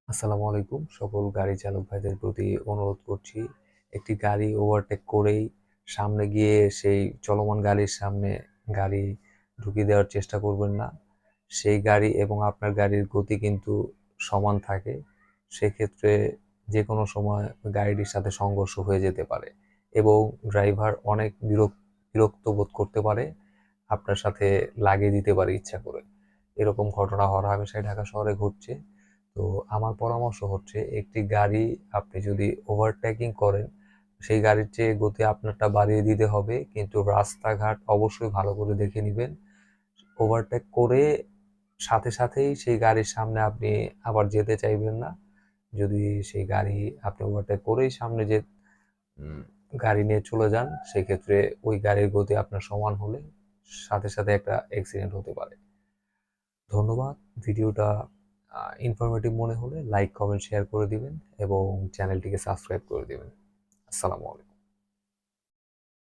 আসসালামু আলাইকুম। সকল গাড়ি চালক ভাইদের প্রতি অনুরোধ করছি, একটি গাড়ি ওভারটেক করেই সামনে গিয়ে সেই চলমান গাড়ির সামনে গাড়ি ঢুকিয়ে দেওয়ার চেষ্টা করবেন না। সেই গাড়ি এবং আপনার গাড়ির গতি কিন্তু সমান থাকে। সেক্ষেত্রে যেকোনো সময় গাড়িটির সাথে সংঘর্ষ হয়ে যেতে পারে এবং ড্রাইভার অনেক বিরক্ত বোধ করতে পারে, আপনার সাথে লাগিয়ে দিতে পারে ইচ্ছা করে। এরকম ঘটনা হরহামেশাই ঢাকা শহরে ঘটছে। তো আমার পরামর্শ হচ্ছে, একটি গাড়ি আপনি যদি ওভারটেকিং করেন, সেই গাড়ির চেয়ে গতি আপনারটা বাড়িয়ে দিতে হবে, কিন্তু রাস্তাঘাট অবশ্যই ভালো করে দেখে নিবেন। ওভারটেক করে সাথে সাথেই সেই গাড়ির সামনে আপনি আবার যেতে চাইবেন না। যদি সেই গাড়ি আপনি ওভারটেক করেই সামনে যে উম, গাড়ি নিয়ে চলে যান, সেক্ষেত্রে ওই গাড়ির গতি আপনার সমান হলে সাথে সাথে একটা অ্যাক্সিডেন্ট হতে পারে। ধন্যবাদ। ভিডিওটা ইনফরমেটিভ মনে হলে লাইক, কমেন্ট, শেয়ার করে দিবেন এবং চ্যানেলটিকে সাবস্ক্রাইব করে দিবেন। আসসালামু আলাইকুম।